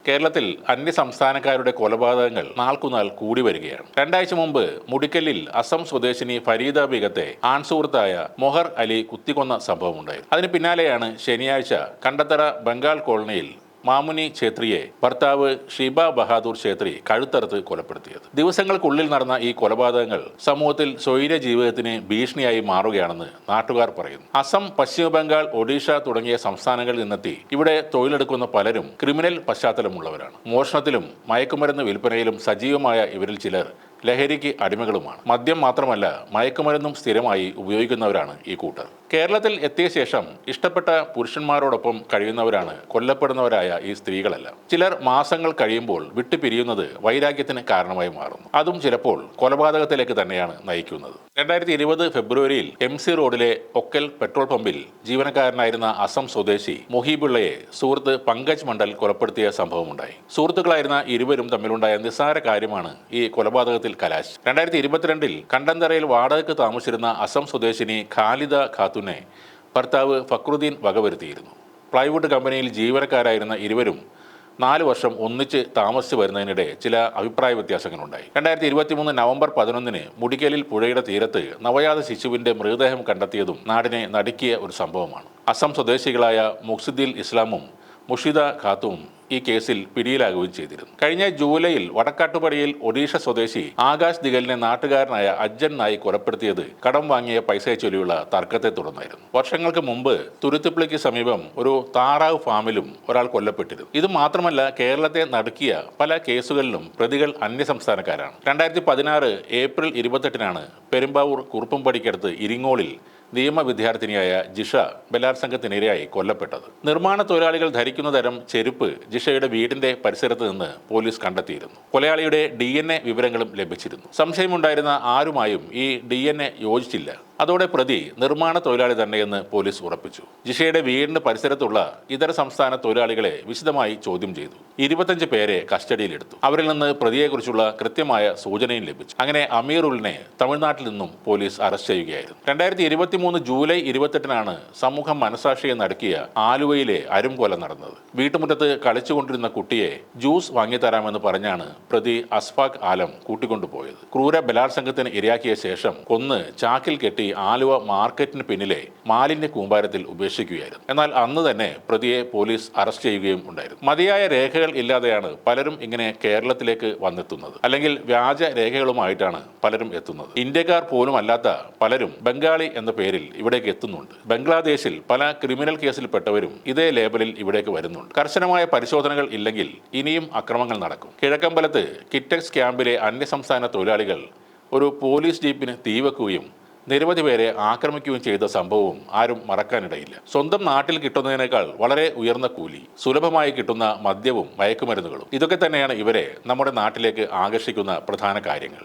കേരളത്തിൽ അന്യസംസ്ഥാനക്കാരുടെ കൊലപാതകങ്ങൾ നാൾക്കുനാൾ കൂടി വരികയാണ്. രണ്ടാഴ്ച മുമ്പ് മുടിക്കലിൽ അസം സ്വദേശിനി ഫരീദ ബീഗത്തെ ആൺസുഹൃത്തായ മൊഹർ അലി കുത്തിക്കൊന്ന സംഭവമുണ്ടായി. അതിന് പിന്നാലെയാണ് ശനിയാഴ്ച കണ്ടത്തറ ബംഗാൾ കോളനിയിൽ മാമുനി ഛേത്രിയെ ഭർത്താവ് ഷിബ ബഹാദൂർ ഛേത്രി കഴുത്തറുത്ത് കൊലപ്പെടുത്തിയത്. ദിവസങ്ങൾക്കുള്ളിൽ നടന്ന ഈ കൊലപാതകങ്ങൾ സമൂഹത്തിൽ സ്വൈര ജീവിതത്തിന് ഭീഷണിയായി മാറുകയാണെന്ന് നാട്ടുകാർ പറയുന്നു. അസം, പശ്ചിമ ബംഗാൾ, ഒഡീഷ തുടങ്ങിയ സംസ്ഥാനങ്ങളിൽ നിന്നെത്തി ഇവിടെ തൊഴിലെടുക്കുന്ന പലരും ക്രിമിനൽ പശ്ചാത്തലമുള്ളവരാണ്. മോഷണത്തിലും മയക്കുമരുന്ന് വിൽപ്പനയിലും സജീവമായ ഇവരിൽ ചിലർ ലഹരിക്ക് അടിമകളുമാണ്. മദ്യം മാത്രമല്ല, മയക്കുമരുന്നും സ്ഥിരമായി ഉപയോഗിക്കുന്നവരാണ് ഈ കൂട്ടർ. കേരളത്തിൽ എത്തിയ ശേഷം ഇഷ്ടപ്പെട്ട പുരുഷന്മാരോടൊപ്പം കഴിയുന്നവരാണ് കൊല്ലപ്പെടുന്നവരായ ഈ സ്ത്രീകളെല്ലാം. ചിലർ മാസങ്ങൾ കഴിയുമ്പോൾ വിട്ടുപിരിയുന്നത് വൈരാഗ്യത്തിന് കാരണമായി മാറുന്നു. അതും ചിലപ്പോൾ കൊലപാതകത്തിലേക്ക് തന്നെയാണ് നയിക്കുന്നത്. 2020 ഫെബ്രുവരിയിൽ MC റോഡിലെ ഒക്കൽ പെട്രോൾ പമ്പിൽ ജീവനക്കാരനായിരുന്ന അസം സ്വദേശി മുഹീബുള്ളയെ സുഹൃത്ത് പങ്കജ് മണ്ഡൽ കൊലപ്പെടുത്തിയ സംഭവമുണ്ടായി. സുഹൃത്തുക്കളായിരുന്ന ഇരുവരും തമ്മിലുണ്ടായ നിസ്സാര കാര്യമാണ് ഈ കൊലപാതകത്തിൽ കലാശിച്ചത്. 2022 കണ്ടന്തറയിൽ വാടകയ്ക്ക് താമസിച്ചിരുന്ന അസം സ്വദേശിനി ഖാലിദ ഖാത്തുനെ ഭർത്താവ് ഫക്രുദ്ദീൻ വകവരുത്തിയിരുന്നു. പ്ലൈവുഡ് കമ്പനിയിൽ ജീവനക്കാരായിരുന്ന ഇരുവരും 4 വർഷം ഒന്നിച്ച് താമസിച്ചു വരുന്നതിനിടെ ചില അഭിപ്രായ വ്യത്യാസങ്ങളുണ്ടായി. 2023 നവംബർ 11 മുടിക്കലിൽ പുഴയുടെ തീരത്ത് നവജാത ശിശുവിന്റെ മൃതദേഹം കണ്ടെത്തിയതും നാടിനെ നടുക്കിയ ഒരു സംഭവമാണ്. അസം സ്വദേശികളായ മുക്സിദ്ദീൻ ഇസ്ലാമും മുഷിദ ഖാത്തുവും ഈ കേസിൽ പിടിയിലാകുകയും ചെയ്തിരുന്നു. കഴിഞ്ഞ ജൂലൈയിൽ വടക്കാട്ടുപടിയിൽ ഒഡീഷ സ്വദേശി ആകാശ് ദിഗലിനെ നാട്ടുകാരനായ അജ്ജൻ നായി കൊലപ്പെടുത്തിയത് കടം വാങ്ങിയ പൈസയെ ചൊല്ലിയുള്ള തർക്കത്തെ തുടർന്നായിരുന്നു. വർഷങ്ങൾക്ക് മുമ്പ് തുരുത്തിപ്പള്ളിക്ക് സമീപം ഒരു താറാവ് ഫാമിലും ഒരാൾ കൊല്ലപ്പെട്ടിരുന്നു. ഇത് മാത്രമല്ല, കേരളത്തെ നടുക്കിയ പല കേസുകളിലും പ്രതികൾ അന്യസംസ്ഥാനക്കാരാണ്. 2016 ഏപ്രിൽ 28 പെരുമ്പാവൂർ കുറുപ്പംപടിക്കടുത്ത് ഇരിങ്ങോളിൽ നിയമ വിദ്യാർത്ഥിനിയായ ജിഷ ബലാത്സംഗത്തിനിരയായി കൊല്ലപ്പെട്ടത്. നിർമ്മാണ തൊഴിലാളികൾ ധരിക്കുന്ന തരം ചെരുപ്പ് ജിഷയുടെ വീടിന്റെ പരിസരത്ത് നിന്ന് പോലീസ് കണ്ടെത്തിയിരുന്നു. കൊലയാളിയുടെ DNA വിവരങ്ങളും ലഭിച്ചിരുന്നു. സംശയമുണ്ടായിരുന്ന ആരുമായും ഈ DNA യോജിച്ചില്ല. അതോടെ പ്രതി നിർമ്മാണ തൊഴിലാളി തന്നെയെന്ന് പോലീസ് ഉറപ്പിച്ചു. ജിഷയുടെ വീടിന് പരിസരത്തുള്ള ഇതര സംസ്ഥാന തൊഴിലാളികളെ വിശദമായി ചോദ്യം ചെയ്തു. 25 പേരെ കസ്റ്റഡിയിലെടുത്തു. അവരിൽ നിന്ന് പ്രതിയെക്കുറിച്ചുള്ള കൃത്യമായ സൂചനയും ലഭിച്ചു. അങ്ങനെ അമീറുലിനെ തമിഴ്നാട്ടിൽ നിന്നും പോലീസ് അറസ്റ്റ് ചെയ്യുകയായിരുന്നു. 2023 ജൂലൈ 28 സമൂഹം മനസാക്ഷിയെ നടുക്കിയ ആലുവയിലെ അരുംകൊല നടന്നത്. വീട്ടുമുറ്റത്ത് കളിച്ചുകൊണ്ടിരുന്ന കുട്ടിയെ ജ്യൂസ് വാങ്ങിത്തരാമെന്ന് പറഞ്ഞാണ് പ്രതി അസ്ഫാഖ് ആലം കൂട്ടിക്കൊണ്ടുപോയത്. ക്രൂര ബലാത്സംഗത്തിന് ഇരയാക്കിയ ശേഷം കൊന്ന് ചാക്കിൽ കെട്ടി ആലുവ മാർക്കറ്റിന് പിന്നിലെ മാലിന്യ കൂമ്പാരത്തിൽ ഉപേക്ഷിക്കുകയായിരുന്നു. എന്നാൽ അന്ന് തന്നെ പ്രതിയെ പോലീസ് അറസ്റ്റ് ചെയ്യുകയും ഉണ്ടായിരുന്നു. മതിയായ രേഖകൾ ഇല്ലാതെയാണ് പലരും ഇങ്ങനെ കേരളത്തിലേക്ക് വന്നെത്തുന്നത്. അല്ലെങ്കിൽ വ്യാജ രേഖകളുമായിട്ടാണ് പലരും എത്തുന്നത്. ഇന്ത്യക്കാർ പോലും അല്ലാത്ത പലരും ബംഗാളി എന്ന പേരിൽ ഇവിടേക്ക് എത്തുന്നുണ്ട്. ബംഗ്ലാദേശിൽ പല ക്രിമിനൽ കേസിൽപ്പെട്ടവരും ഇതേ ലേബലിൽ ഇവിടേക്ക് വരുന്നുണ്ട്. കർശനമായ പരിശോധനകൾ ഇല്ലെങ്കിൽ ഇനിയും അക്രമങ്ങൾ നടക്കും. കിഴക്കമ്പലത്ത് കിറ്റക്സ് ക്യാമ്പിലെ അന്യസംസ്ഥാന തൊഴിലാളികൾ ഒരു പോലീസ് ജീപ്പിന് തീവെക്കുകയും നിരവധി പേരെ ആക്രമിക്കുകയും ചെയ്ത സംഭവവും ആരും മറക്കാനിടയില്ല. സ്വന്തം നാട്ടിൽ കിട്ടുന്നതിനേക്കാൾ വളരെ ഉയർന്ന കൂലി, സുലഭമായി കിട്ടുന്ന മദ്യവും മയക്കുമരുന്നുകളും, ഇതൊക്കെ തന്നെയാണ് ഇവരെ നമ്മുടെ നാട്ടിലേക്ക് ആകർഷിക്കുന്ന പ്രധാന കാര്യങ്ങൾ.